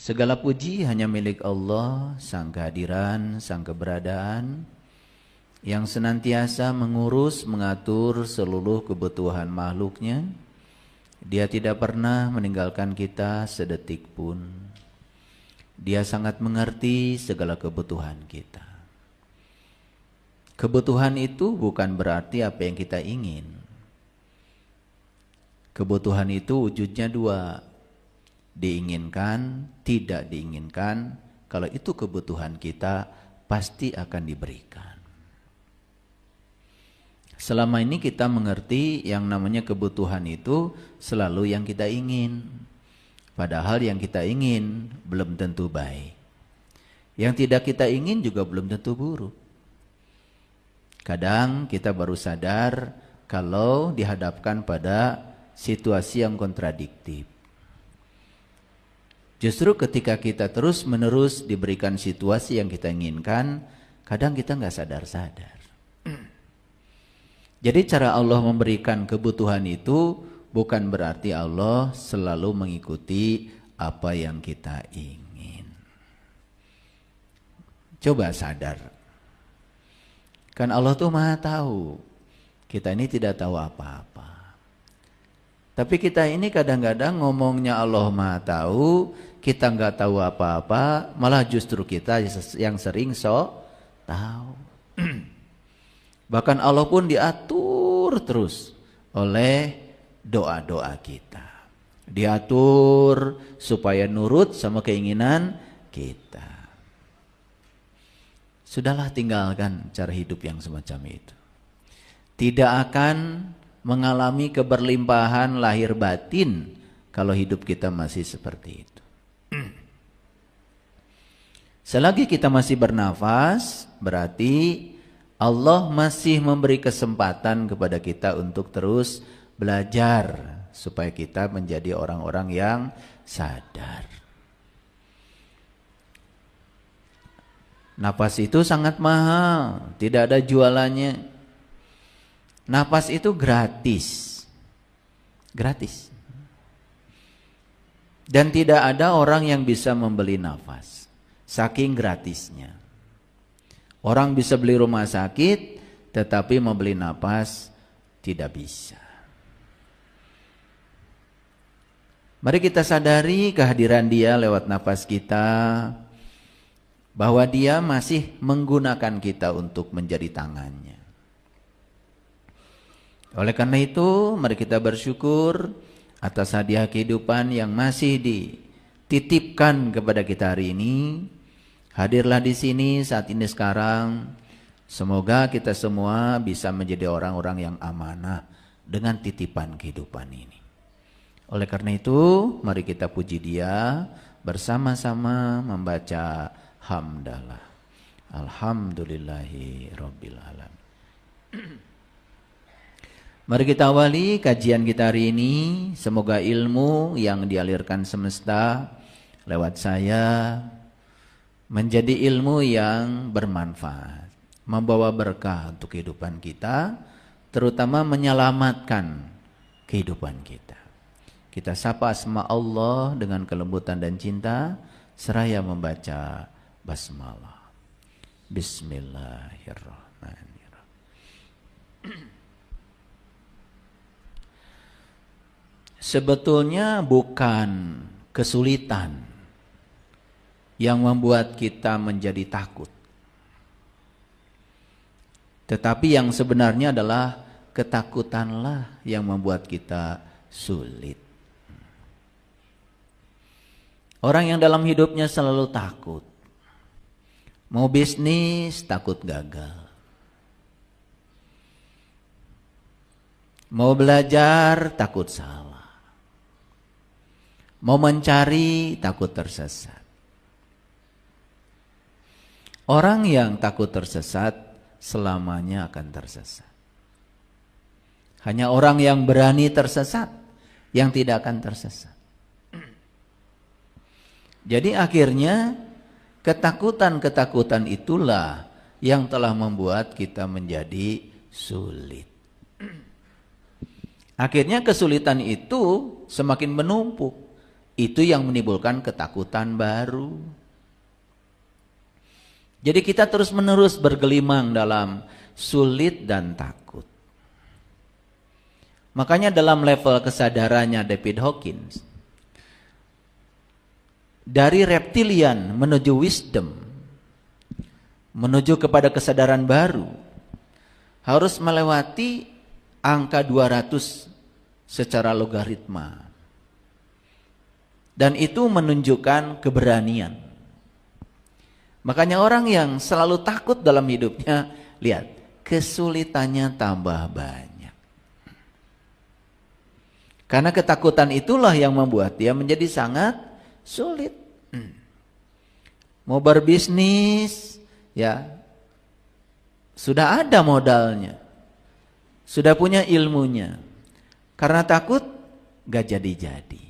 Segala puji hanya milik Allah, Sang kehadiran, Sang keberadaan, yang senantiasa mengurus, mengatur seluruh kebutuhan makhluknya. Dia tidak pernah meninggalkan kita sedetik pun. Dia sangat mengerti segala kebutuhan kita. Kebutuhan itu bukan berarti apa yang kita ingin. Kebutuhan itu wujudnya dua. Diinginkan, tidak diinginkan. Kalau itu kebutuhan kita, pasti akan diberikan. Selama ini kita mengerti yang namanya kebutuhan itu selalu yang kita ingin. Padahal yang kita ingin belum tentu baik. Yang tidak kita ingin juga belum tentu buruk. Kadang kita baru sadar kalau dihadapkan pada situasi yang kontradiktif. Justru ketika kita terus-menerus diberikan situasi yang kita inginkan, kadang kita nggak sadar-sadar. Jadi cara Allah memberikan kebutuhan itu bukan berarti Allah selalu mengikuti apa yang kita ingin. Coba sadar. Kan Allah tuh Maha tahu. Kita ini tidak tahu apa-apa. Tapi kita ini kadang-kadang ngomongnya Allah Maha tahu, kita nggak tahu apa-apa, malah justru kita yang sering tahu. Bahkan Allah pun diatur terus oleh doa-doa kita. Diatur supaya nurut sama keinginan kita. Sudahlah, tinggalkan cara hidup yang semacam itu. Tidak akan mengalami keberlimpahan lahir batin kalau hidup kita masih seperti itu. Selagi kita masih bernafas, berarti Allah masih memberi kesempatan kepada kita untuk terus belajar supaya kita menjadi orang-orang yang sadar. Napas itu sangat mahal, tidak ada jualannya. Napas itu gratis. Gratis. Dan tidak ada orang yang bisa membeli nafas. Saking gratisnya. Orang bisa beli rumah sakit, tetapi membeli napas tidak bisa. Mari kita sadari kehadiran Dia lewat napas kita, bahwa Dia masih menggunakan kita untuk menjadi tangannya. Oleh karena itu, mari kita bersyukur atas hadiah kehidupan yang masih dititipkan kepada kita hari ini. Hadirlah di sini saat ini sekarang. Semoga kita semua bisa menjadi orang-orang yang amanah dengan titipan kehidupan ini. Oleh karena itu, mari kita puji Dia bersama-sama membaca hamdalah. Alhamdulillahi rabbil alamin. Mari kita awali kajian kita hari ini. Semoga ilmu yang dialirkan semesta lewat saya menjadi ilmu yang bermanfaat, membawa berkah untuk kehidupan kita, terutama menyelamatkan kehidupan kita. Kita sapa asma Allah dengan kelembutan dan cinta, seraya membaca basmalah. Bismillahirrahmanirrahim. Sebetulnya bukan kesulitan yang membuat kita menjadi takut. Tetapi yang sebenarnya adalah ketakutanlah yang membuat kita sulit. Orang yang dalam hidupnya selalu takut. Mau bisnis takut gagal. Mau belajar takut salah. Mau mencari takut tersesat. Orang yang takut tersesat selamanya akan tersesat. Hanya orang yang berani tersesat yang tidak akan tersesat. Jadi akhirnya ketakutan-ketakutan itulah yang telah membuat kita menjadi sulit. Akhirnya kesulitan itu semakin menumpuk. Itu yang menimbulkan ketakutan baru. Jadi kita terus-menerus bergelimang dalam sulit dan takut. Makanya dalam level kesadarannya David Hawkins, dari reptilian menuju wisdom, menuju kepada kesadaran baru, harus melewati angka 200 secara logaritma. Dan itu menunjukkan keberanian. Makanya orang yang selalu takut dalam hidupnya, lihat, kesulitannya tambah banyak. Karena ketakutan itulah yang membuat dia menjadi sangat sulit. Mau berbisnis, ya, sudah ada modalnya, sudah punya ilmunya. Karena takut, gak jadi-jadi.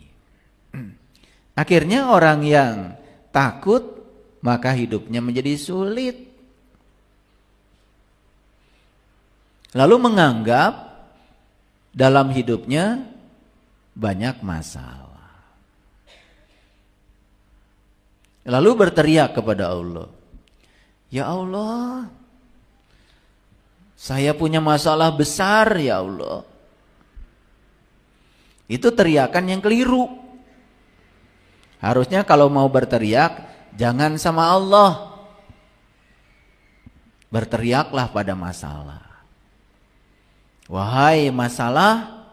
Akhirnya orang yang takut, maka hidupnya menjadi sulit. Lalu menganggap dalam hidupnya banyak masalah. Lalu berteriak kepada Allah, ya Allah, saya punya masalah besar ya Allah. Itu teriakan yang keliru. Harusnya kalau mau berteriak, jangan sama Allah. Berteriaklah pada masalah. Wahai masalah,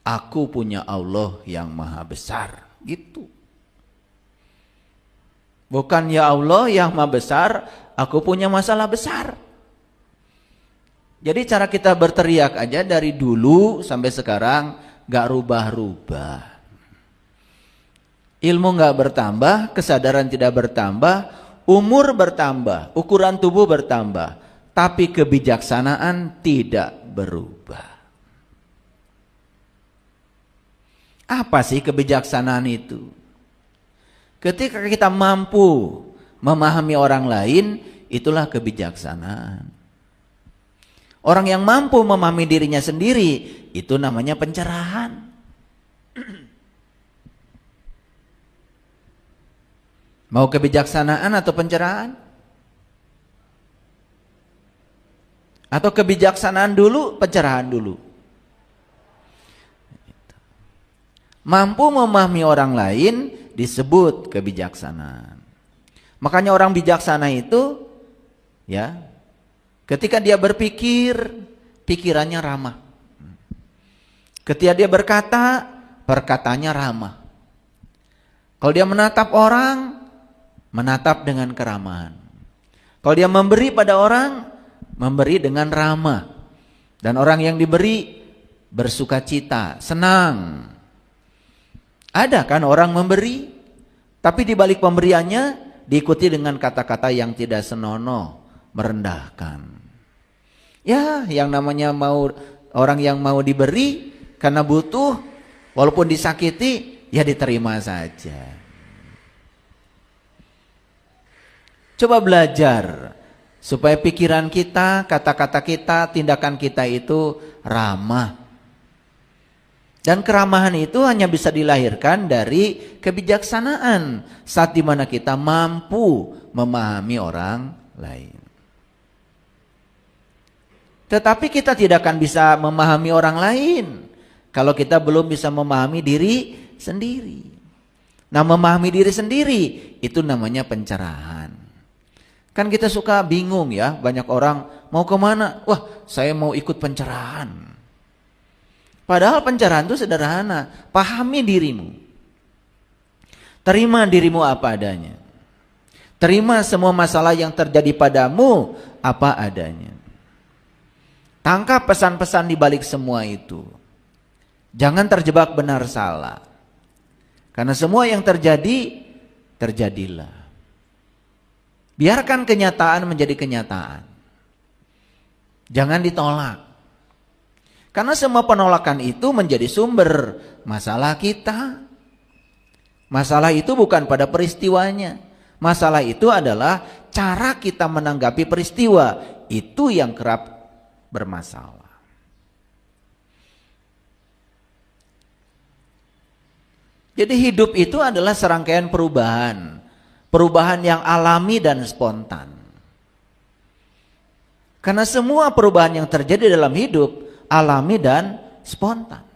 aku punya Allah yang maha besar. Gitu. Bukan ya Allah yang maha besar, aku punya masalah besar. Jadi cara kita berteriak aja dari dulu sampai sekarang gak rubah-rubah. Ilmu gak bertambah, kesadaran tidak bertambah, umur bertambah, ukuran tubuh bertambah, tapi kebijaksanaan tidak berubah. Apa sih kebijaksanaan itu? Ketika kita mampu memahami orang lain, itulah kebijaksanaan. Orang yang mampu memahami dirinya sendiri, itu namanya pencerahan. Mau kebijaksanaan atau pencerahan? Atau kebijaksanaan dulu, pencerahan dulu? Mampu memahami orang lain disebut kebijaksanaan. Makanya orang bijaksana itu, ya, ketika dia berpikir, pikirannya ramah. Ketika dia berkata, perkataannya ramah. Kalau dia menatap orang, menatap dengan keramahan. Kalau dia memberi pada orang, memberi dengan ramah. Dan orang yang diberi bersukacita, senang. Ada kan orang memberi, tapi di balik pemberiannya diikuti dengan kata-kata yang tidak senonoh, merendahkan. Ya, yang namanya orang yang mau diberi karena butuh, walaupun disakiti, ya diterima saja. Coba belajar supaya pikiran kita, kata-kata kita, tindakan kita itu ramah. Dan keramahan itu hanya bisa dilahirkan dari kebijaksanaan saat dimana kita mampu memahami orang lain. Tetapi kita tidak akan bisa memahami orang lain kalau kita belum bisa memahami diri sendiri. Nah, memahami diri sendiri itu namanya pencerahan. Kan kita suka bingung ya, banyak orang mau kemana? Wah, saya mau ikut pencerahan. Padahal pencerahan itu sederhana, pahami dirimu. Terima dirimu apa adanya. Terima semua masalah yang terjadi padamu apa adanya. Tangkap pesan-pesan di balik semua itu. Jangan terjebak benar salah. Karena semua yang terjadi, terjadilah. Biarkan kenyataan menjadi kenyataan. Jangan ditolak. Karena semua penolakan itu menjadi sumber masalah kita. Masalah itu bukan pada peristiwanya. Masalah itu adalah cara kita menanggapi peristiwa. Itu yang kerap bermasalah. Jadi hidup itu adalah serangkaian perubahan. Perubahan yang alami dan spontan. Karena semua perubahan yang terjadi dalam hidup alami dan spontan.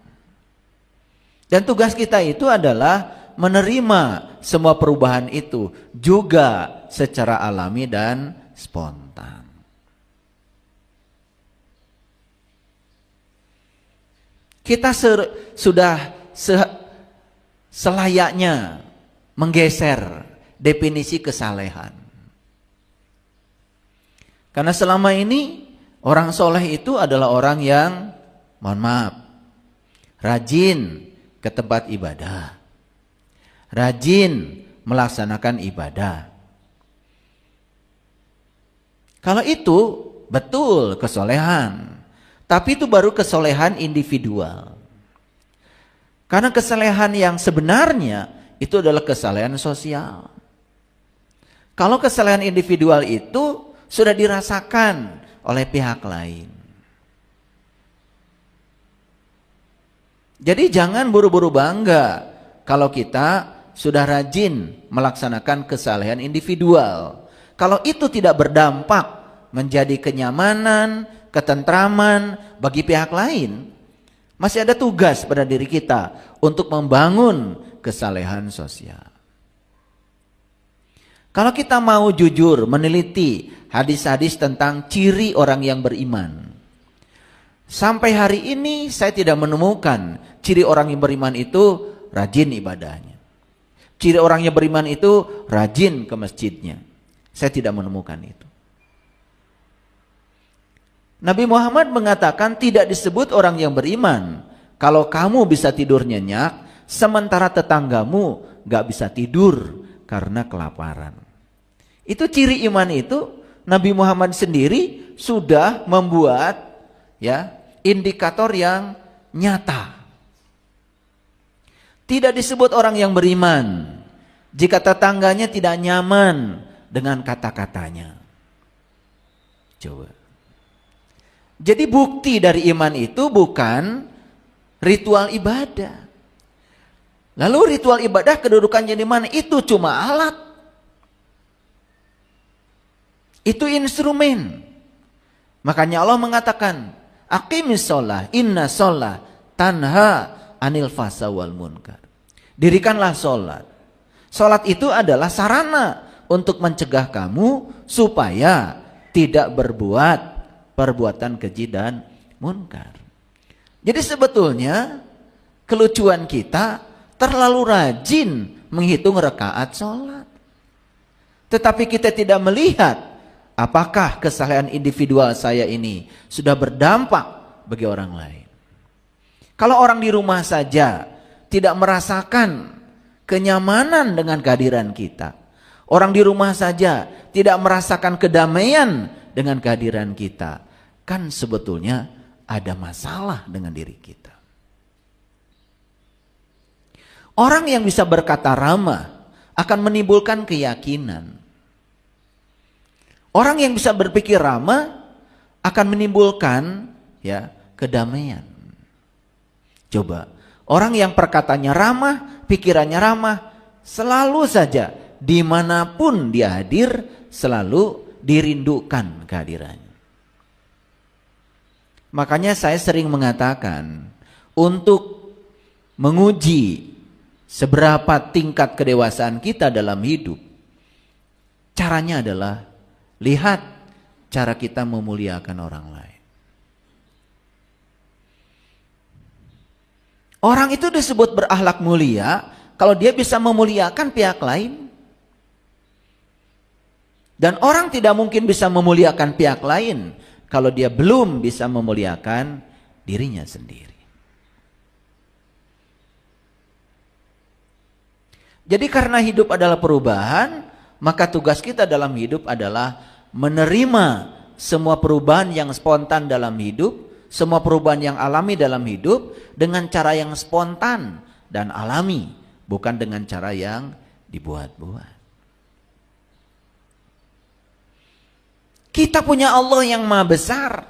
Dan tugas kita itu adalah menerima semua perubahan itu juga secara alami dan spontan. Kita sudah selayaknya menggeser definisi kesalehan. Karena selama ini orang soleh itu adalah orang yang, mohon maaf, rajin ke tempat ibadah, rajin melaksanakan ibadah. Kalau itu betul kesolehan, tapi itu baru kesolehan individual. Karena kesalehan yang sebenarnya itu adalah kesalehan sosial. Kalau kesalehan individual itu sudah dirasakan oleh pihak lain. Jadi jangan buru-buru bangga kalau kita sudah rajin melaksanakan kesalehan individual. Kalau itu tidak berdampak menjadi kenyamanan, ketentraman bagi pihak lain, masih ada tugas pada diri kita untuk membangun kesalehan sosial. Kalau kita mau jujur meneliti hadis-hadis tentang ciri orang yang beriman, sampai hari ini saya tidak menemukan ciri orang yang beriman itu rajin ibadahnya. Ciri orang yang beriman itu rajin ke masjidnya. Saya tidak menemukan itu. Nabi Muhammad mengatakan tidak disebut orang yang beriman kalau kamu bisa tidur nyenyak sementara tetanggamu gak bisa tidur karena kelaparan. Itu ciri iman itu Nabi Muhammad sendiri sudah membuat indikator yang nyata. Tidak disebut orang yang beriman jika tetangganya tidak nyaman dengan kata-katanya. Coba. Jadi bukti dari iman itu bukan ritual ibadah. Lalu ritual ibadah kedudukannya di mana? Itu cuma alat. Itu instrumen. Makanya Allah mengatakan, aqimis sholah, inna sholah tanha anil fasa wal munkar. Dirikanlah sholat. Sholat itu adalah sarana untuk mencegah kamu supaya tidak berbuat perbuatan keji dan munkar. Jadi sebetulnya kelucuan kita terlalu rajin menghitung rakaat sholat. Tetapi kita tidak melihat apakah kesalehan individual saya ini sudah berdampak bagi orang lain. Kalau orang di rumah saja tidak merasakan kenyamanan dengan kehadiran kita, orang di rumah saja tidak merasakan kedamaian dengan kehadiran kita, kan sebetulnya ada masalah dengan diri kita. Orang yang bisa berkata ramah akan menimbulkan keyakinan. Orang yang bisa berpikir ramah akan menimbulkan kedamaian. Coba, orang yang perkataannya ramah, pikirannya ramah, selalu saja dimanapun dia hadir, selalu dirindukan kehadirannya. Makanya saya sering mengatakan, untuk menguji seberapa tingkat kedewasaan kita dalam hidup, caranya adalah lihat cara kita memuliakan orang lain. Orang itu disebut berakhlak mulia kalau dia bisa memuliakan pihak lain. Dan orang tidak mungkin bisa memuliakan pihak lain kalau dia belum bisa memuliakan dirinya sendiri. Jadi karena hidup adalah perubahan, maka tugas kita dalam hidup adalah menerima semua perubahan yang spontan dalam hidup, semua perubahan yang alami dalam hidup dengan cara yang spontan dan alami, bukan dengan cara yang dibuat-buat. Kita punya Allah yang maha besar.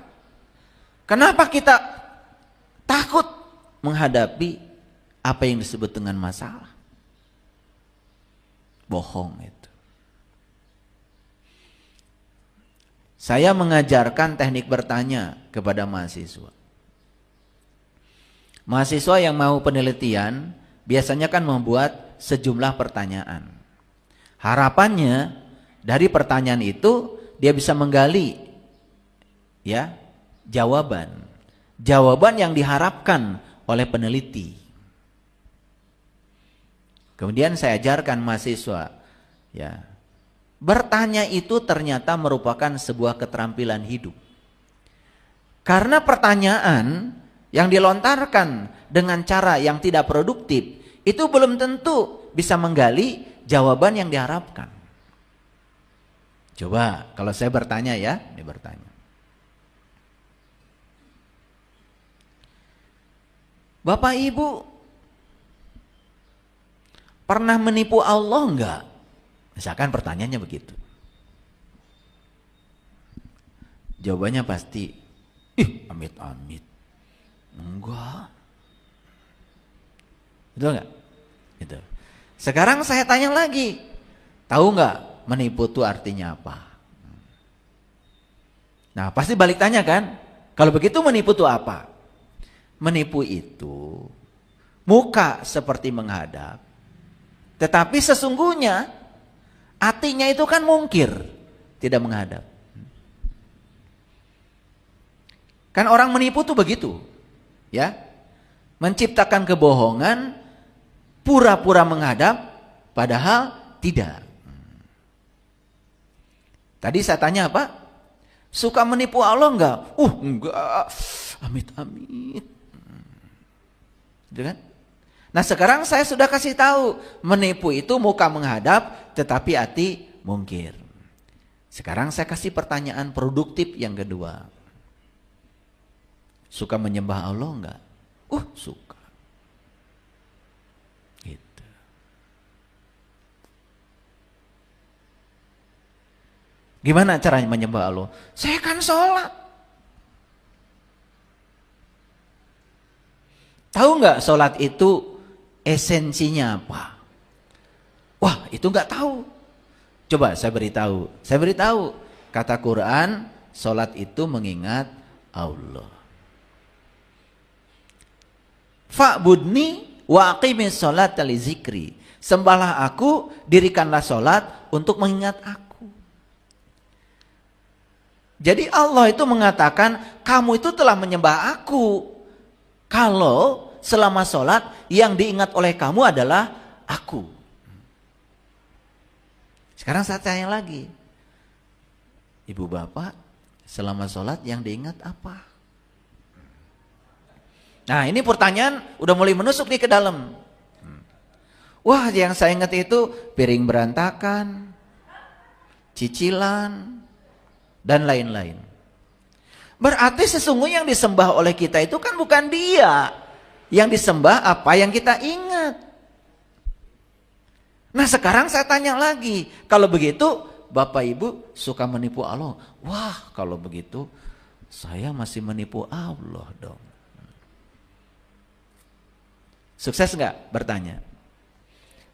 Kenapa kita takut menghadapi apa yang disebut dengan masalah? Bohong itu. Saya mengajarkan teknik bertanya kepada mahasiswa. Mahasiswa yang mau penelitian biasanya kan membuat sejumlah pertanyaan. Harapannya dari pertanyaan itu dia bisa menggali ya jawaban yang diharapkan oleh peneliti. Kemudian saya ajarkan mahasiswa ya, bertanya itu ternyata merupakan sebuah keterampilan hidup. Karena pertanyaan yang dilontarkan dengan cara yang tidak produktif itu belum tentu bisa menggali jawaban yang diharapkan. Coba kalau saya bertanya ya, ini bertanya. Bapak Ibu pernah menipu Allah enggak? Misalkan pertanyaannya begitu. Jawabannya pasti, amit-amit. Enggak. Betul enggak? Gitu. Sekarang saya tanya lagi. Tahu enggak menipu itu artinya apa? Nah, pasti balik tanya kan? Kalau begitu menipu itu apa? Menipu itu muka seperti menghadap, tetapi sesungguhnya hatinya itu kan mungkir, tidak menghadap. Kan orang menipu tuh begitu, ya, menciptakan kebohongan, pura-pura menghadap, padahal tidak. Tadi saya tanya apa? Suka menipu Allah enggak? Enggak, amit-amit. Gitu kan? Nah sekarang saya sudah kasih tahu, menipu itu muka menghadap tetapi hati mungkir. Sekarang saya kasih pertanyaan produktif yang kedua. Suka menyembah Allah enggak? Suka. Gitu. Gimana caranya menyembah Allah? Saya kan sholat. Tahu nggak sholat itu esensinya apa? Wah, itu nggak tahu. Coba saya beritahu. Saya beritahu. Kata Quran, sholat itu mengingat Allah. Fa'budni wa aqimis sholata li zikri. Sembahlah aku, dirikanlah sholat untuk mengingat aku. Jadi Allah itu mengatakan, kamu itu telah menyembah aku. Kalau selama sholat yang diingat oleh kamu adalah aku. Sekarang saya tanya lagi. Ibu bapak, selama sholat yang diingat apa? Nah ini pertanyaan udah mulai menusuk nih ke dalam. Wah yang saya ingat itu piring berantakan, cicilan, dan lain-lain. Berarti sesungguhnya yang disembah oleh kita itu kan bukan dia. Yang disembah apa yang kita ingat. Nah sekarang saya tanya lagi. Kalau begitu Bapak Ibu suka menipu Allah. Wah kalau begitu saya masih menipu Allah dong. Sukses nggak bertanya?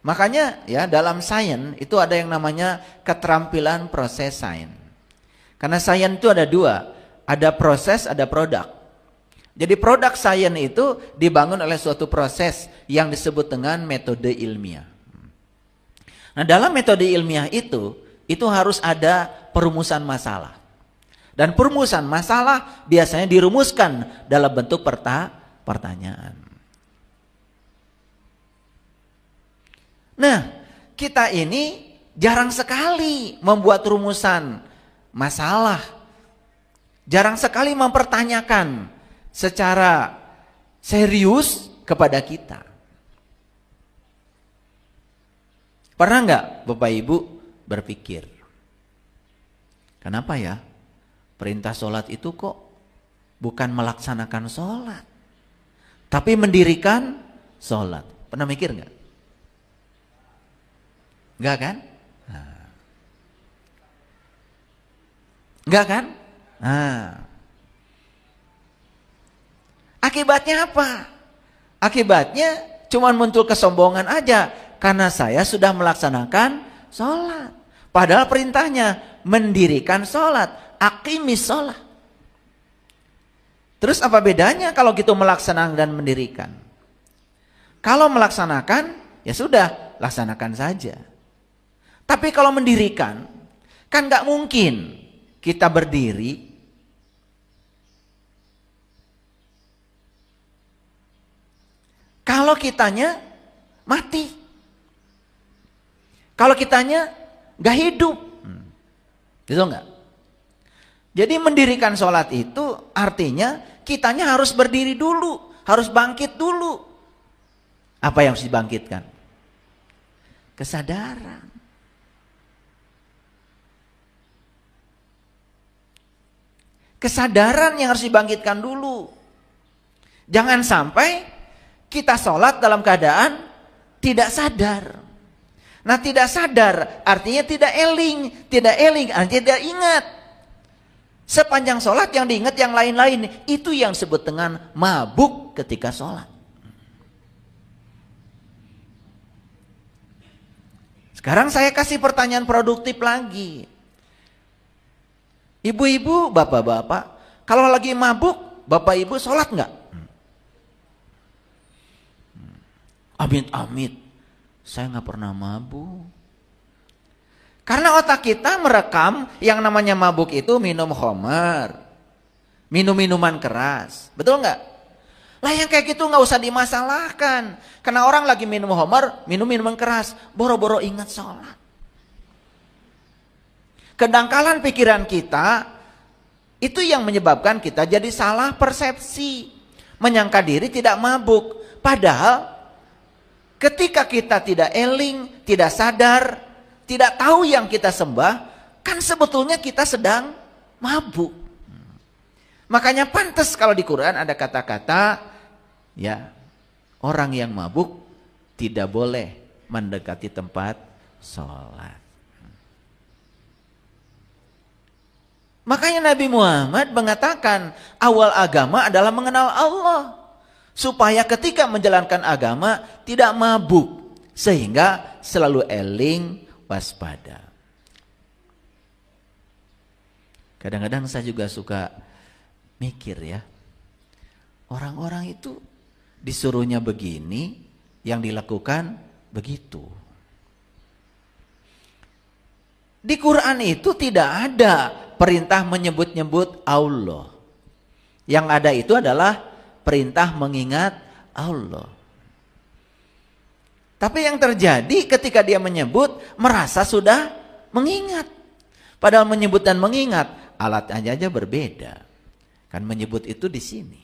Makanya ya dalam sains itu ada yang namanya keterampilan proses sains. Karena sains itu ada dua. Ada proses, ada produk. Jadi produk sains itu dibangun oleh suatu proses yang disebut dengan metode ilmiah. Nah dalam metode ilmiah itu harus ada perumusan masalah. Dan perumusan masalah biasanya dirumuskan dalam bentuk pertanyaan. Nah kita ini jarang sekali membuat rumusan masalah. Jarang sekali mempertanyakan secara serius kepada kita. Pernah nggak Bapak Ibu berpikir, kenapa ya perintah sholat itu kok bukan melaksanakan sholat, tapi mendirikan sholat? Pernah mikir nggak? Nggak kan? Nggak kan? Akibatnya apa? Akibatnya cuma muncul kesombongan aja. Karena saya sudah melaksanakan sholat. Padahal perintahnya mendirikan sholat, aqimis sholat. Terus apa bedanya kalau gitu melaksanakan dan mendirikan? Kalau melaksanakan, ya sudah, laksanakan saja. Tapi kalau mendirikan, kan gak mungkin kita berdiri kalau kitanya mati. Kalau kitanya gak hidup. Gitu enggak? Jadi mendirikan sholat itu artinya kitanya harus berdiri dulu. Harus bangkit dulu. Apa yang harus dibangkitkan? Kesadaran. Kesadaran yang harus dibangkitkan dulu. Jangan sampai kita sholat dalam keadaan tidak sadar. Nah, tidak sadar artinya tidak eling. Tidak eling artinya tidak ingat. Sepanjang sholat yang diingat yang lain-lain. Itu yang disebut dengan mabuk ketika sholat. Sekarang saya kasih pertanyaan produktif lagi. Ibu-ibu, bapak-bapak, kalau lagi mabuk, bapak ibu sholat enggak? Amit-amit, saya nggak pernah mabuk. Karena otak kita merekam yang namanya mabuk itu minum khamar, minum minuman keras, betul nggak? Lah yang kayak gitu nggak usah dimasalahkan. Karena orang lagi minum khamar, minum minuman keras, boro-boro ingat sholat. Kedangkalan pikiran kita itu yang menyebabkan kita jadi salah persepsi, menyangka diri tidak mabuk. Padahal ketika kita tidak eling, tidak sadar, tidak tahu yang kita sembah, kan sebetulnya kita sedang mabuk. Makanya pantas kalau di Quran ada kata-kata, ya, orang yang mabuk tidak boleh mendekati tempat sholat. Makanya Nabi Muhammad mengatakan awal agama adalah mengenal Allah. Supaya ketika menjalankan agama tidak mabuk. Sehingga selalu eling, waspada. Kadang-kadang saya juga suka mikir ya. Orang-orang itu disuruhnya begini, yang dilakukan begitu. Di Quran itu tidak ada perintah menyebut-nyebut Allah. Yang ada itu adalah perintah mengingat Allah. Tapi yang terjadi ketika dia menyebut, merasa sudah mengingat. Padahal menyebut dan mengingat, alat aja berbeda. Kan menyebut itu di sini.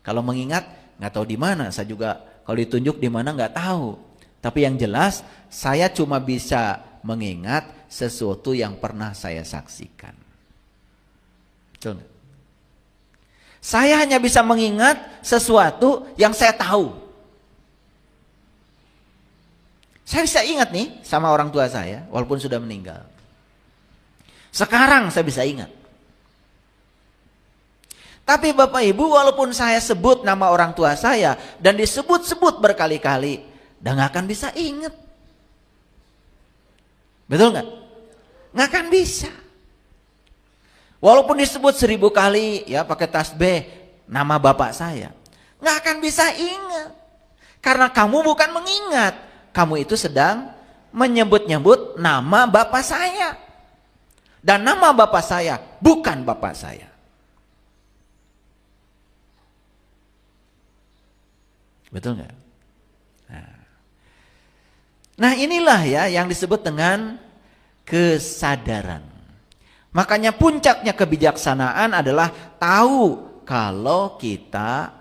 Kalau mengingat, nggak tahu di mana. Saya juga kalau ditunjuk di mana nggak tahu. Tapi yang jelas, saya cuma bisa mengingat sesuatu yang pernah saya saksikan. Betul. Saya hanya bisa mengingat sesuatu yang saya tahu. Saya bisa ingat nih sama orang tua saya walaupun sudah meninggal. Sekarang saya bisa ingat. Tapi Bapak Ibu, walaupun saya sebut nama orang tua saya dan disebut-sebut berkali-kali, udah gak akan bisa ingat. Betul gak? Gak akan bisa. Walaupun disebut 1000 kali ya pakai tasbih nama bapak saya, nggak akan bisa ingat. Karena kamu bukan mengingat, kamu itu sedang menyebut-nyebut nama bapak saya. Dan nama bapak saya bukan bapak saya. Betul nggak? Nah inilah ya yang disebut dengan kesadaran. Makanya puncaknya kebijaksanaan adalah tahu kalau kita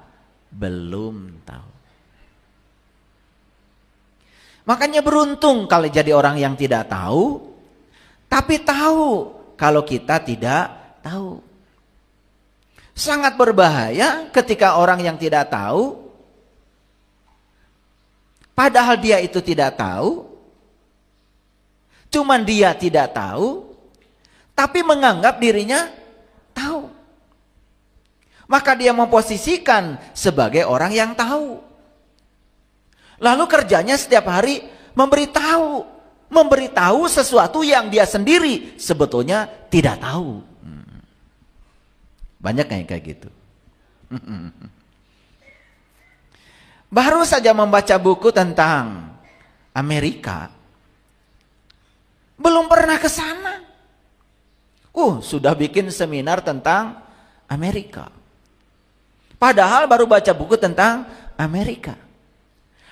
belum tahu. Makanya beruntung kalau jadi orang yang tidak tahu, tapi tahu kalau kita tidak tahu. Sangat berbahaya ketika orang yang tidak tahu, padahal dia itu tidak tahu, cuman dia tidak tahu, tapi menganggap dirinya tahu. Maka dia memposisikan sebagai orang yang tahu. Lalu kerjanya setiap hari memberitahu sesuatu yang dia sendiri sebetulnya tidak tahu. Banyak kayak gitu. Baru saja membaca buku tentang Amerika, belum pernah ke sana. Sudah bikin seminar tentang Amerika. Padahal baru baca buku tentang Amerika.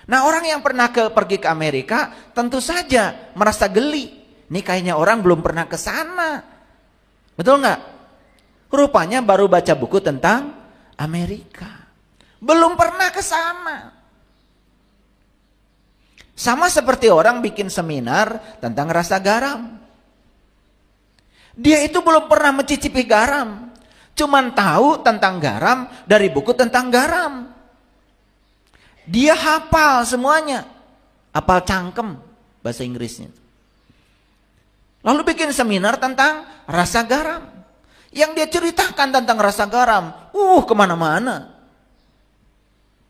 Nah, orang yang pernah pergi ke Amerika tentu saja merasa geli. Ini kayaknya orang belum pernah ke sana. Betul nggak? Rupanya baru baca buku tentang Amerika. Belum pernah ke sana. Sama seperti orang bikin seminar tentang rasa garam. Dia itu belum pernah mencicipi garam. Cuman tahu tentang garam dari buku tentang garam. Dia hafal semuanya. Hafal cangkem bahasa Inggrisnya. Lalu bikin seminar tentang rasa garam. Yang dia ceritakan tentang rasa garam, kemana-mana.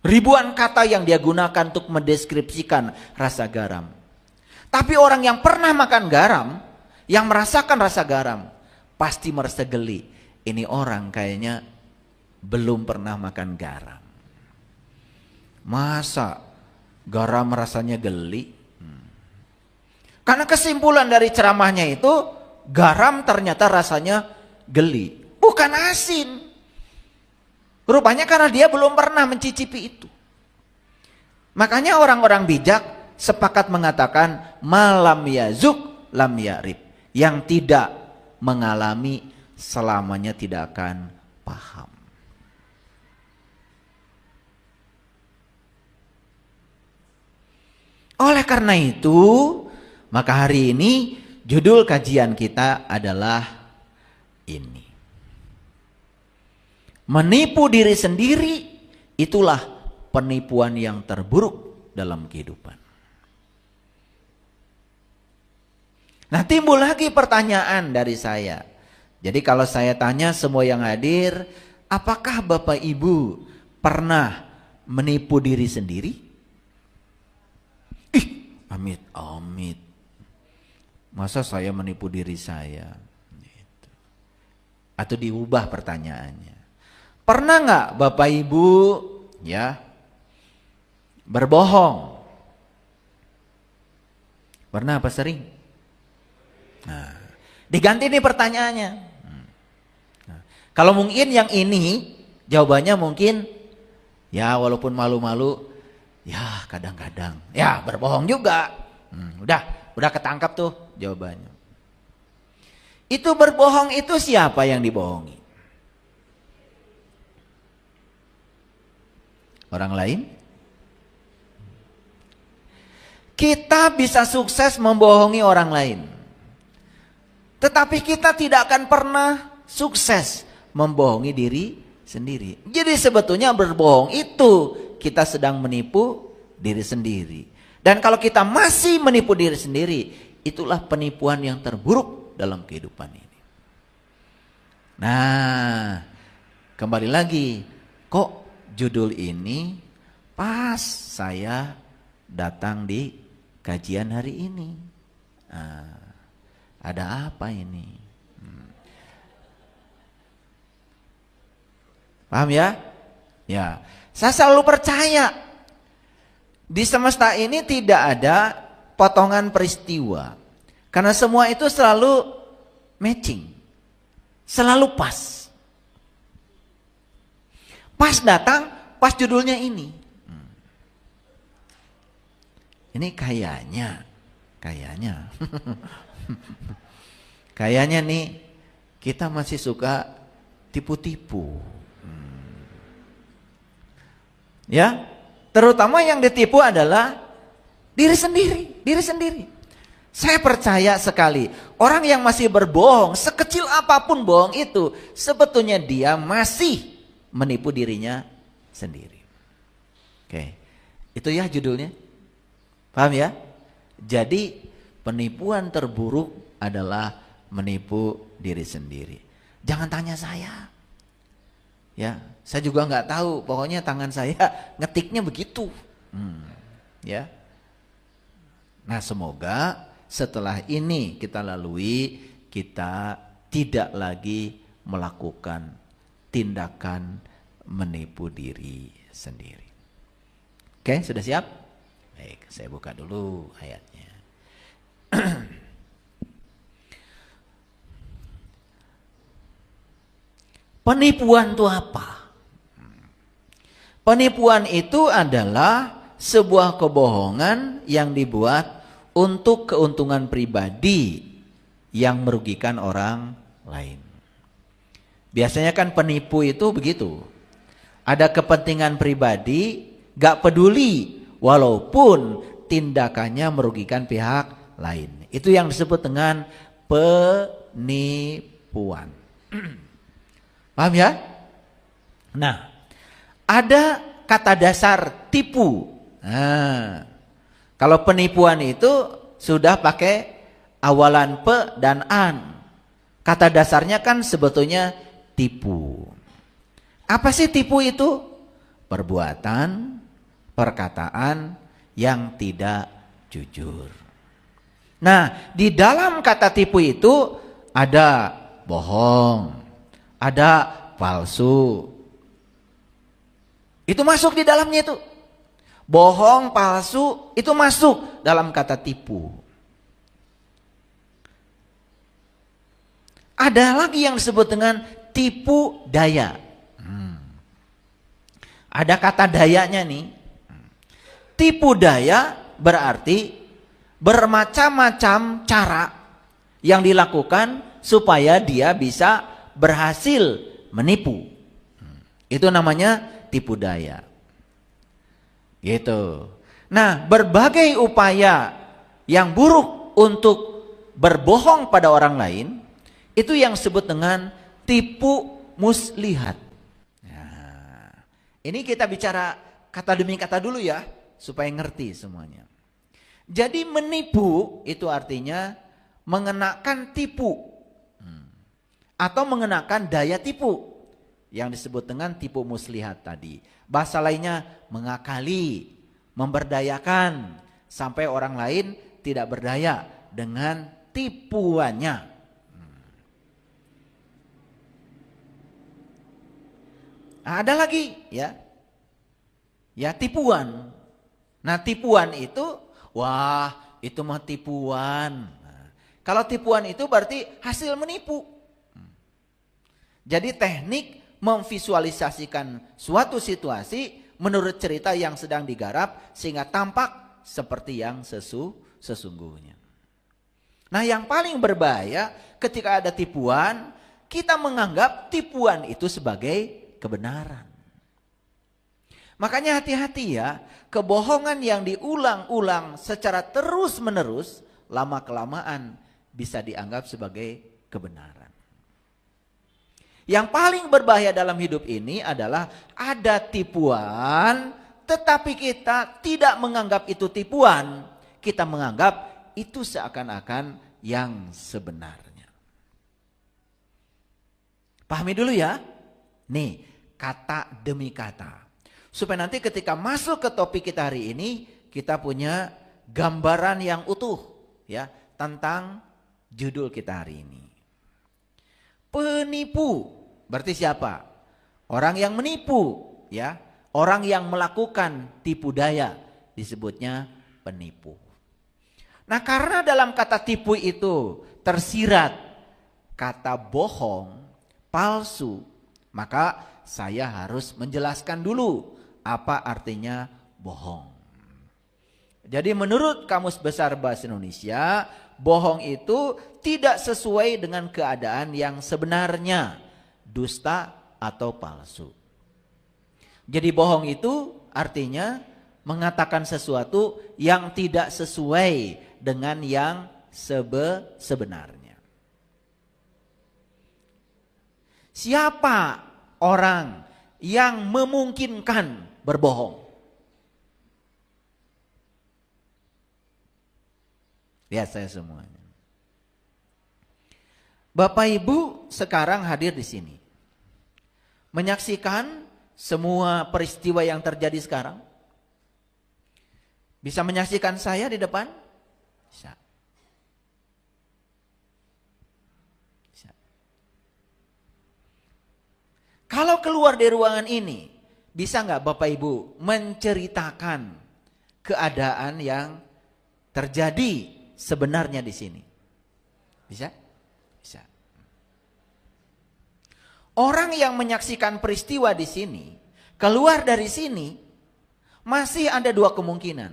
Ribuan kata yang dia gunakan untuk mendeskripsikan rasa garam. Tapi orang yang pernah makan garam, yang merasakan rasa garam, pasti merasa geli. Ini orang kayaknya belum pernah makan garam. Masa garam rasanya geli? Karena kesimpulan dari ceramahnya itu, garam ternyata rasanya geli, bukan asin. Rupanya karena dia belum pernah mencicipi itu. Makanya orang-orang bijak sepakat mengatakan malam yazuk lam yarib. Yang tidak mengalami selamanya tidak akan paham. Oleh karena itu, maka hari ini judul kajian kita adalah ini. Menipu diri sendiri itulah penipuan yang terburuk dalam kehidupan. Nah, timbul lagi pertanyaan dari saya. Jadi kalau saya tanya semua yang hadir, apakah Bapak Ibu pernah menipu diri sendiri? Amit, amit. Masa saya menipu diri saya? Atau diubah pertanyaannya. Pernah nggak Bapak Ibu berbohong? Pernah apa sering? Nah, diganti nih pertanyaannya. Nah, kalau mungkin yang ini jawabannya mungkin walaupun malu-malu, kadang-kadang berbohong juga. Udah ketangkap tuh jawabannya. Itu berbohong itu siapa yang dibohongi? Orang lain? Kita bisa sukses membohongi orang lain. Tetapi kita tidak akan pernah sukses membohongi diri sendiri. Jadi sebetulnya berbohong itu kita sedang menipu diri sendiri. Dan kalau kita masih menipu diri sendiri, itulah penipuan yang terburuk dalam kehidupan ini. Nah, kembali lagi, kok judul ini pas saya datang di kajian hari ini. Ada apa ini? Paham ya? Ya, saya selalu percaya di semesta ini tidak ada potongan peristiwa. Karena semua itu selalu matching. Selalu pas. Pas datang, pas judulnya ini. Ini kayaknya kayaknya nih kita masih suka tipu-tipu. Ya, terutama yang ditipu adalah diri sendiri. Saya percaya sekali, orang yang masih berbohong, sekecil apapun bohong itu, sebetulnya dia masih menipu dirinya sendiri. Oke, itu ya judulnya. Paham ya? Jadi penipuan terburuk adalah menipu diri sendiri. Jangan tanya saya. Ya, saya juga nggak tahu. Pokoknya tangan saya ngetiknya begitu. Ya. Nah, semoga setelah ini kita lalui, kita tidak lagi melakukan tindakan menipu diri sendiri. Oke, sudah siap? Baik, saya buka dulu ayatnya. Penipuan itu apa? Penipuan itu adalah sebuah kebohongan yang dibuat untuk keuntungan pribadi yang merugikan orang lain. Biasanya kan penipu itu begitu. Ada kepentingan pribadi, gak peduli walaupun tindakannya merugikan pihak lain. Itu yang disebut dengan penipuan. Paham ya? Nah, ada kata dasar tipu. Nah, kalau penipuan itu sudah pakai awalan pe dan an. Kata dasarnya kan sebetulnya tipu. Apa sih tipu itu? Perbuatan, perkataan yang tidak jujur. Nah, di dalam kata tipu itu ada bohong, ada palsu. Itu masuk di dalamnya itu. Bohong, palsu, itu masuk dalam kata tipu. Ada lagi yang disebut dengan tipu daya. Ada kata dayanya nih. Tipu daya berarti bermacam-macam cara yang dilakukan supaya dia bisa berhasil menipu. Itu namanya tipu daya. Gitu. Nah, berbagai upaya yang buruk untuk berbohong pada orang lain, itu yang disebut dengan tipu muslihat. Nah, ini kita bicara kata demi kata dulu ya, supaya ngerti semuanya. Jadi menipu itu artinya mengenakan tipu atau mengenakan daya tipu yang disebut dengan tipu muslihat tadi. Bahasa lainnya mengakali, memberdayakan sampai orang lain tidak berdaya dengan tipuannya. Nah, ada lagi ya. Ya, tipuan. Nah, tipuan itu wah, itu mah tipuan. Nah, kalau tipuan itu berarti hasil menipu. Jadi teknik memvisualisasikan suatu situasi menurut cerita yang sedang digarap sehingga tampak seperti yang sesungguhnya. Nah, yang paling berbahaya ketika ada tipuan, kita menganggap tipuan itu sebagai kebenaran. Makanya hati-hati ya, kebohongan yang diulang-ulang secara terus-menerus lama-kelamaan bisa dianggap sebagai kebenaran. Yang paling berbahaya dalam hidup ini adalah ada tipuan, tetapi kita tidak menganggap itu tipuan. Kita menganggap itu seakan-akan yang sebenarnya. Pahami dulu ya. Nih, kata demi kata. Supaya nanti ketika masuk ke topik kita hari ini, kita punya gambaran yang utuh ya tentang judul kita hari ini. Penipu berarti siapa? Orang yang menipu ya, orang yang melakukan tipu daya disebutnya penipu. Nah, karena dalam kata tipu itu tersirat kata bohong, palsu, maka saya harus menjelaskan dulu apa artinya bohong. Jadi menurut Kamus Besar Bahasa Indonesia, bohong itu tidak sesuai dengan keadaan yang sebenarnya, dusta atau palsu. Jadi bohong itu artinya mengatakan sesuatu yang tidak sesuai dengan yang sebenarnya. Siapa orang yang memungkinkan berbohong? Lihat saya semuanya. Bapak Ibu sekarang hadir di sini. Menyaksikan semua peristiwa yang terjadi sekarang. Bisa menyaksikan saya di depan? Bisa. Bisa. Kalau keluar dari ruangan ini, bisa nggak Bapak Ibu menceritakan keadaan yang terjadi sebenarnya di sini? Bisa? Bisa. Orang yang menyaksikan peristiwa di sini, keluar dari sini, masih ada dua kemungkinan.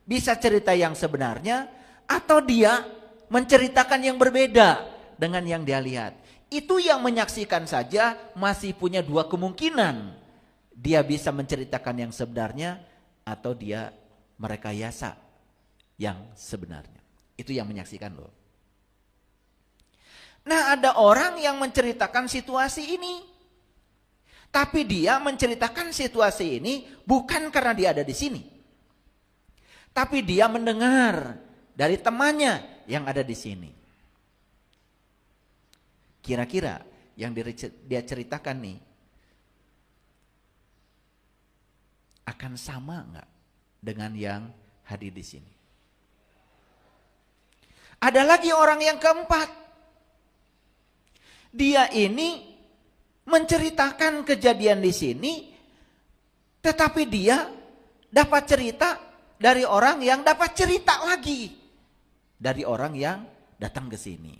Bisa cerita yang sebenarnya, atau dia menceritakan yang berbeda dengan yang dia lihat. Itu yang menyaksikan saja masih punya dua kemungkinan. Dia bisa menceritakan yang sebenarnya, atau dia merekayasa yang sebenarnya. Itu yang menyaksikan loh. Nah, ada orang yang menceritakan situasi ini. Tapi dia menceritakan situasi ini bukan karena dia ada di sini. Tapi dia mendengar dari temannya yang ada di sini. Kira-kira yang dia ceritakan nih akan sama enggak dengan yang hadir di sini? Ada lagi orang yang keempat. Dia ini menceritakan kejadian di sini, tetapi dia dapat cerita dari orang yang dapat cerita lagi dari orang yang datang ke sini.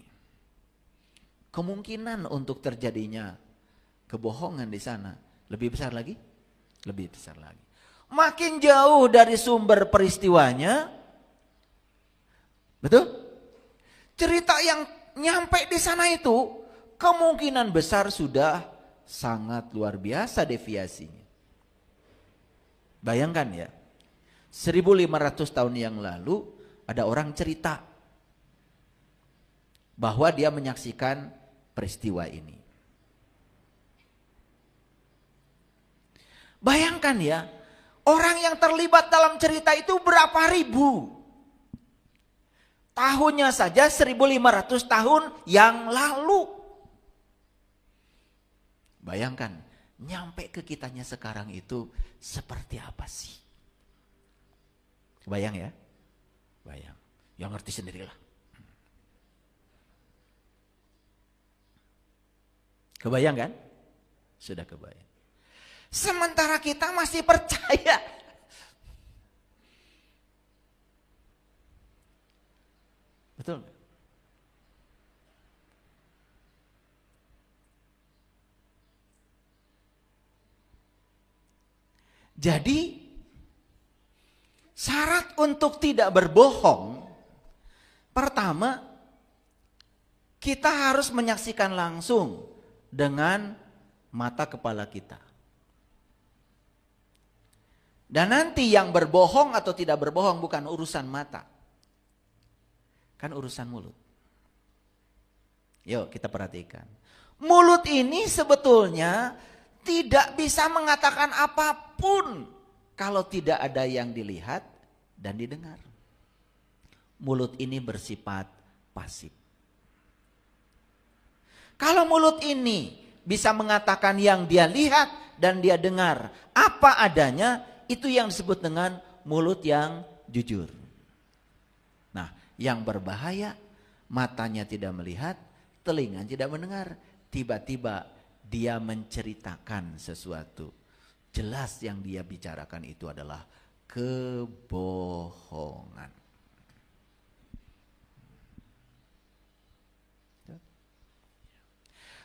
Kemungkinan untuk terjadinya kebohongan di sana lebih besar lagi, lebih besar lagi. Makin jauh dari sumber peristiwanya, betul? Cerita yang nyampe di sana itu kemungkinan besar sudah sangat luar biasa deviasinya. Bayangkan ya, 1500 tahun yang lalu ada orang cerita bahwa dia menyaksikan peristiwa ini. Bayangkan ya, orang yang terlibat dalam cerita itu berapa ribu. Tahunnya saja 1500 tahun yang lalu. Bayangkan, nyampe ke kitanya sekarang itu seperti apa sih? Kebayang ya? Bayang. Yang ngerti sendirilah. Kebayang kan? Sudah kebayang. Sementara kita masih percaya. Betul nggak? Jadi syarat untuk tidak berbohong, pertama kita harus menyaksikan langsung dengan mata kepala kita. Dan nanti yang berbohong atau tidak berbohong bukan urusan mata, kan urusan mulut. Yuk kita perhatikan. Mulut ini sebetulnya tidak bisa mengatakan apapun kalau tidak ada yang dilihat dan didengar. Mulut ini bersifat pasif. Kalau mulut ini bisa mengatakan yang dia lihat dan dia dengar apa adanya, itu yang disebut dengan mulut yang jujur. Nah, yang berbahaya, matanya tidak melihat, telinga tidak mendengar, tiba-tiba dia menceritakan sesuatu. Jelas yang dia bicarakan itu adalah kebohongan.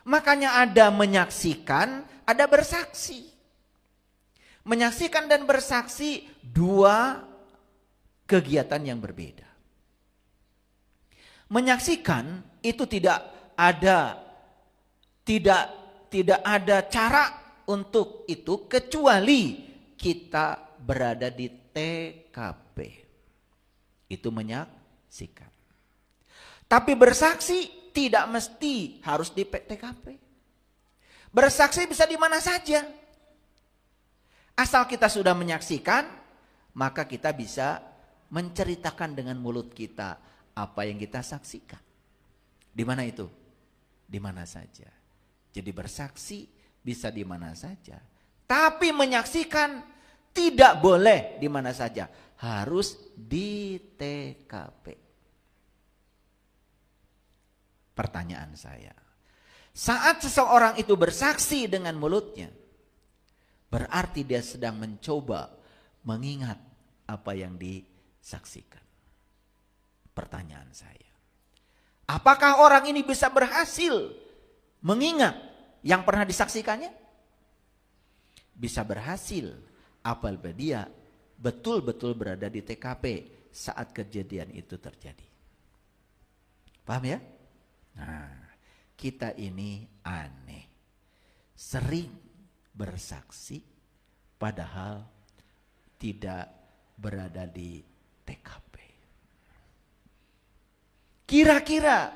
Makanya ada menyaksikan, ada bersaksi. Menyaksikan dan bersaksi dua kegiatan yang berbeda. Menyaksikan itu tidak ada cara untuk itu kecuali kita berada di TKP. Itu menyaksikan. Tapi bersaksi tidak mesti harus di TKP. Bersaksi bisa di mana saja. Asal kita sudah menyaksikan, maka kita bisa menceritakan dengan mulut kita apa yang kita saksikan. Di mana itu? Di mana saja. Jadi bersaksi bisa di mana saja. Tapi menyaksikan tidak boleh di mana saja. harus di TKP. Pertanyaan saya, saat seseorang itu bersaksi dengan mulutnya, berarti dia sedang mencoba mengingat apa yang disaksikan. Pertanyaan saya, apakah orang ini bisa berhasil mengingat yang pernah disaksikannya? Bisa berhasil apabila dia betul-betul berada di TKP saat kejadian itu terjadi. Paham ya? Nah, kita ini aneh. Sering bersaksi padahal tidak berada di TKP. Kira-kira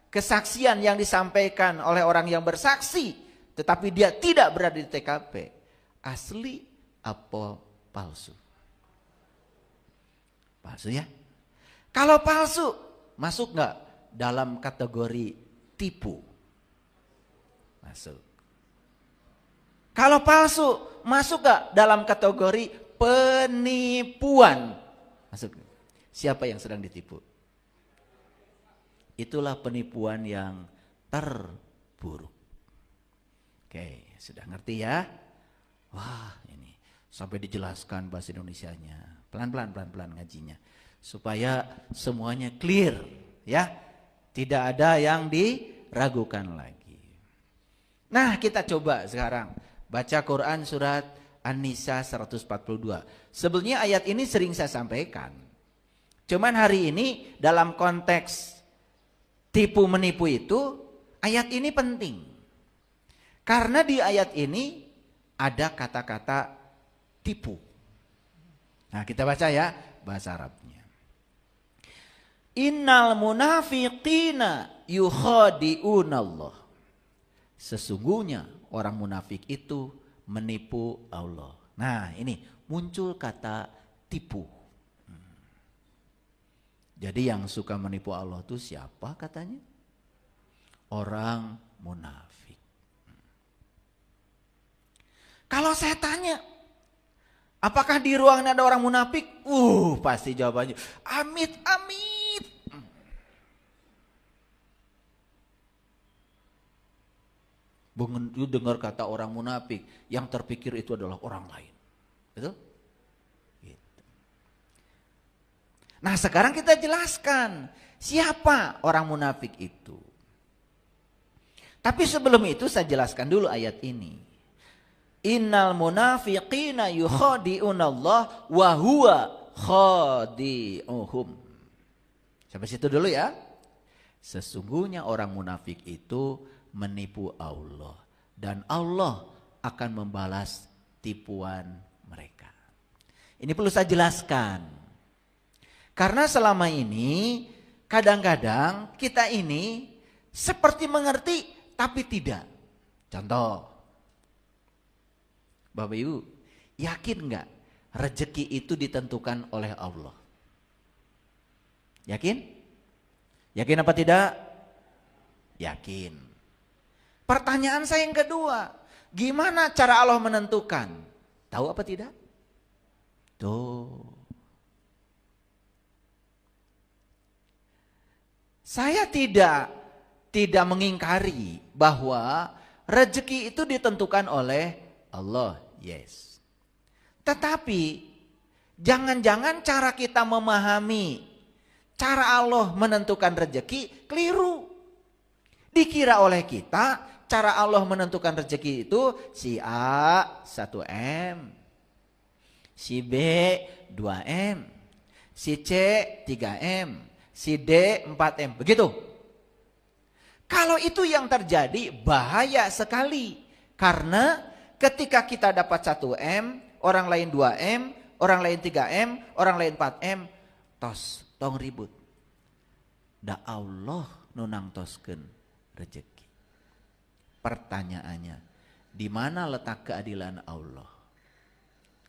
kesaksian yang disampaikan oleh orang yang bersaksi tetapi dia tidak berada di TKP, asli apa palsu? Palsu ya? Kalau palsu, masuk nggak dalam kategori tipu? Masuk. Kalau palsu, masuk nggak dalam kategori penipuan? Masuk. Siapa yang sedang ditipu? Itulah penipuan yang terburuk. Oke, sudah ngerti ya? Wah, ini sampai dijelaskan bahasa Indonesianya. Pelan-pelan ngajinya. Supaya semuanya clear, ya. Tidak ada yang diragukan lagi. Nah, kita coba sekarang baca Quran surat An-Nisa 142. Sebelumnya ayat ini sering saya sampaikan. Cuman hari ini dalam konteks tipu menipu itu, ayat ini penting. Karena di ayat ini ada kata-kata tipu. Nah, kita baca ya bahasa Arabnya. Innal munafiqina yukhadi'unallah. Sesungguhnya orang munafik itu menipu Allah. Nah, ini muncul kata tipu. Jadi yang suka menipu Allah itu siapa katanya? Orang munafik. Kalau saya tanya, apakah di ruangan ada orang munafik? Pasti jawabannya amit. Begitu dengar kata orang munafik, yang terpikir itu adalah orang lain. Betul? Gitu. Nah, sekarang kita jelaskan siapa orang munafik itu. Tapi sebelum itu saya jelaskan dulu ayat ini. Innal munafiqina yukhadi'unallah wa huwa khadi'uhum. Sampai situ dulu ya. Sesungguhnya orang munafik itu menipu Allah dan Allah akan membalas tipuan mereka. Ini perlu saya jelaskan. Karena selama ini kadang-kadang kita ini seperti mengerti tapi tidak. Contoh, Bapak Ibu, yakin nggak rezeki itu ditentukan oleh Allah? Yakin? Yakin apa tidak? Yakin. Pertanyaan saya yang kedua, gimana cara Allah menentukan? Tahu apa tidak? Tuh. Saya tidak mengingkari bahwa rezeki itu ditentukan oleh Allah, yes. Tetapi jangan-jangan cara kita memahami cara Allah menentukan rezeki keliru. Dikira oleh kita cara Allah menentukan rezeki itu si A 1M, si B 2M, si C 3M, si D 4M, begitu. Kalau itu yang terjadi bahaya sekali. Karena ketika kita dapat 1M, orang lain 2M, orang lain 3M, orang lain 4M, tong ribut. Da Allah nunang toskeun rezeki. Pertanyaannya, di mana letak keadilan Allah?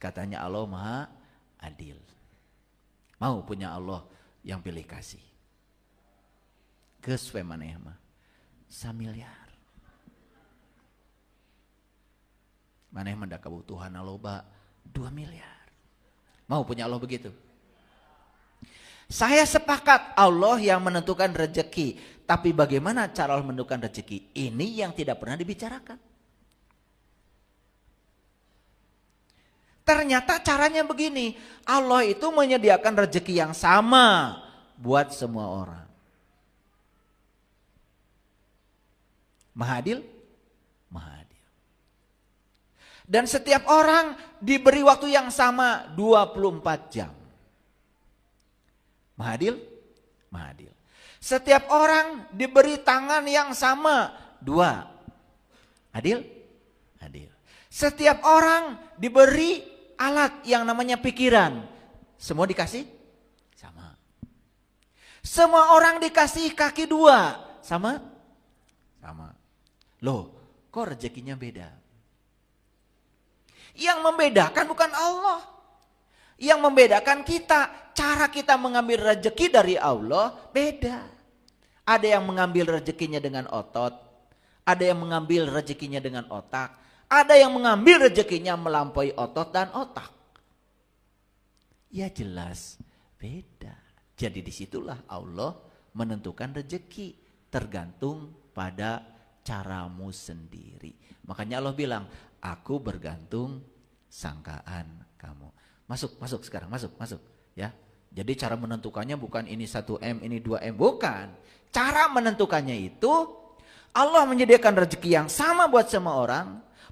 Katanya Allah Maha Adil. Mau punya Allah yang pilih kasih. Geus we maneh mah 1 miliar. Maneh mah da kabutuhan loba 2 miliar. Mau punya Allah begitu? Saya sepakat Allah yang menentukan rezeki. Tapi bagaimana cara Allah menentukan rezeki? Ini yang tidak pernah dibicarakan. Ternyata caranya begini. Allah itu menyediakan rezeki yang sama buat semua orang. Maha adil? Maha adil. Dan setiap orang diberi waktu yang sama 24 jam. Maha adil? Maha adil. Setiap orang diberi tangan yang sama 2. Adil? Adil. Setiap orang diberi alat yang namanya pikiran. Semua dikasih? Sama. Semua orang dikasih kaki 2. Sama? Sama. Loh, kok rezekinya beda? Yang membedakan bukan Allah. Yang membedakan kita. Cara kita mengambil rezeki dari Allah beda. Ada yang mengambil rezekinya dengan otot. Ada yang mengambil rezekinya dengan otak. Ada yang mengambil rezekinya melampaui otot dan otak. Ya jelas beda. Jadi disitulah Allah menentukan rezeki. Tergantung pada caramu sendiri. Makanya Allah bilang, aku bergantung sangkaan kamu. Masuk sekarang, masuk. Ya. Jadi cara menentukannya bukan ini 1M, ini 2M, bukan. Cara menentukannya itu Allah menyediakan rezeki yang sama buat semua orang,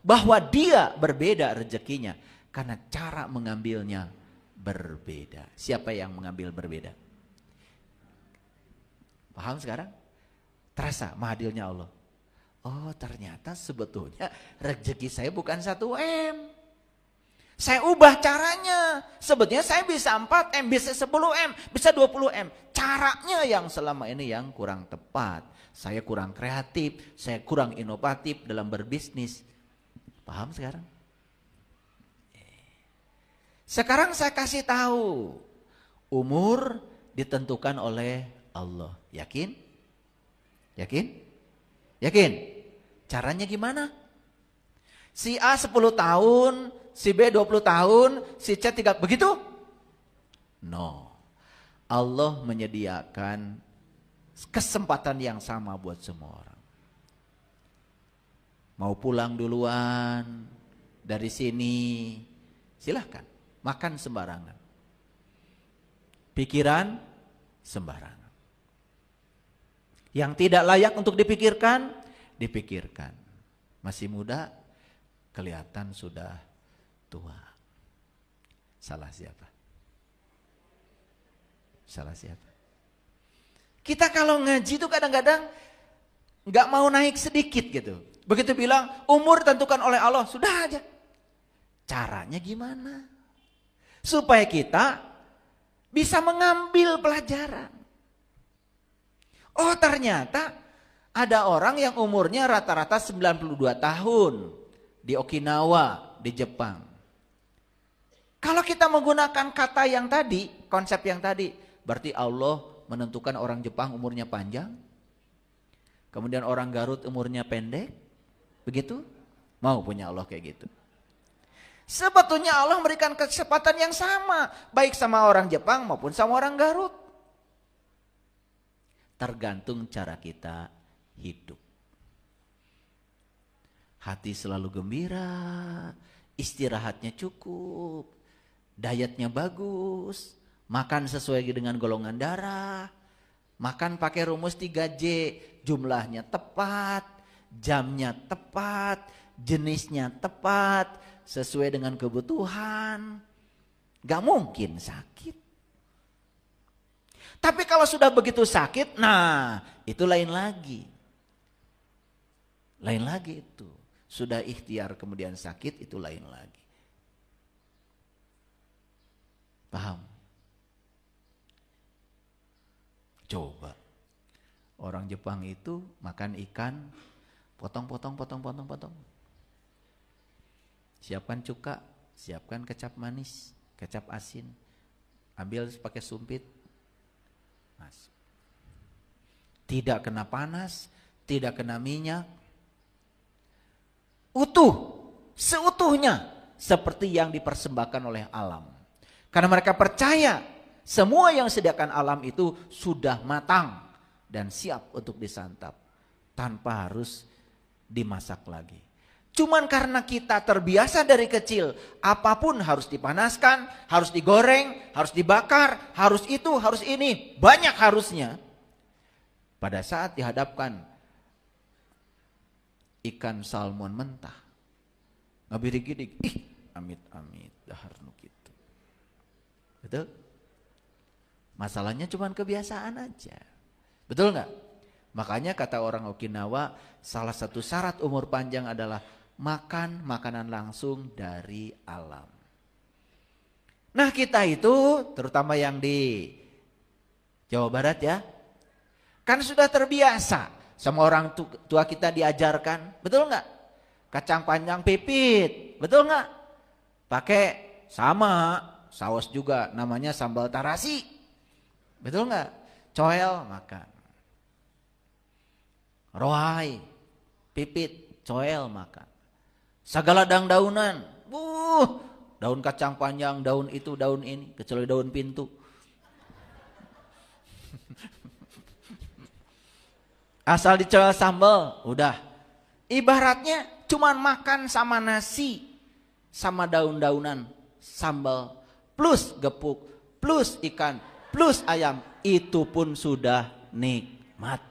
bahwa dia berbeda rezekinya karena cara mengambilnya berbeda. Siapa yang mengambil berbeda? Paham sekarang? Terasa mahadilnya Allah. Oh, ternyata sebetulnya rezeki saya bukan 1M. Saya ubah caranya. Sebetulnya saya bisa 4M, bisa 10M, bisa 20M. Caranya yang selama ini yang kurang tepat. Saya kurang kreatif, saya kurang inovatif dalam berbisnis. Paham sekarang? Sekarang saya kasih tahu. Umur ditentukan oleh Allah. Yakin? Yakin? Yakin? Caranya gimana? Si A 10 tahun, si B 20 tahun, si C 3, begitu? No. Allah menyediakan kesempatan yang sama buat semua orang. Mau pulang duluan dari sini, silahkan. Makan sembarangan. Pikiran sembarangan. Yang tidak layak untuk dipikirkan, dipikirkan. Masih muda, kelihatan sudah tua. Salah siapa? Salah siapa? Kita kalau ngaji itu kadang-kadang gak mau naik sedikit gitu. Begitu bilang umur tentukan oleh Allah, sudah aja. Caranya gimana? Supaya kita bisa mengambil pelajaran. Oh ternyata ada orang yang umurnya rata-rata 92 tahun di Okinawa, di Jepang. Kalau kita menggunakan kata yang tadi, konsep yang tadi, berarti Allah menentukan orang Jepang umurnya panjang. Kemudian orang Garut umurnya pendek. Begitu? Mau punya Allah kayak gitu. Sebetulnya Allah memberikan kesempatan yang sama, baik sama orang Jepang maupun sama orang Garut. Tergantung cara kita hidup. Hati selalu gembira, istirahatnya cukup, dietnya bagus, makan sesuai dengan golongan darah, makan pakai rumus 3J, jumlahnya tepat, jamnya tepat, jenisnya tepat, sesuai dengan kebutuhan. Gak mungkin sakit. Tapi kalau sudah begitu sakit, nah itu lain lagi. Lain lagi itu. Sudah ikhtiar kemudian sakit, itu lain lagi. Paham? Coba. Orang Jepang itu makan ikan, potong. Siapkan cuka, siapkan kecap manis, kecap asin. Ambil pakai sumpit. Masuk. Tidak kena panas, tidak kena minyak. Utuh, seutuhnya seperti yang dipersembahkan oleh alam. Karena mereka percaya Semua yang disediakan alam itu sudah matang dan siap untuk disantap tanpa harus dimasak lagi. Cuman karena kita terbiasa dari kecil, apapun harus dipanaskan, harus digoreng, harus dibakar, harus itu, harus ini, banyak harusnya. Pada saat dihadapkan ikan salmon mentah, ngabirik-gidik, amit-amit dahar nu kitu. Betul? Masalahnya cuma kebiasaan aja. Betul nggak? Makanya kata orang Okinawa, salah satu syarat umur panjang adalah makan makanan langsung dari alam. Nah kita itu, terutama yang di Jawa Barat ya, kan sudah terbiasa sama orang tua kita diajarkan, betul nggak? Kacang panjang pipit, betul nggak? Pakai sama saus juga, namanya sambal tarasi. Betul nggak? Coel makan. Rohai, pipit, coel makan. Segala daun-daunan. Daun kacang panjang, daun itu, daun ini. Kecuali daun pintu. Asal dicoel sambal, udah. Ibaratnya cuman makan sama nasi. Sama daun-daunan, sambal. Plus gepuk, plus ikan. Plus ayam, itu pun sudah nikmat.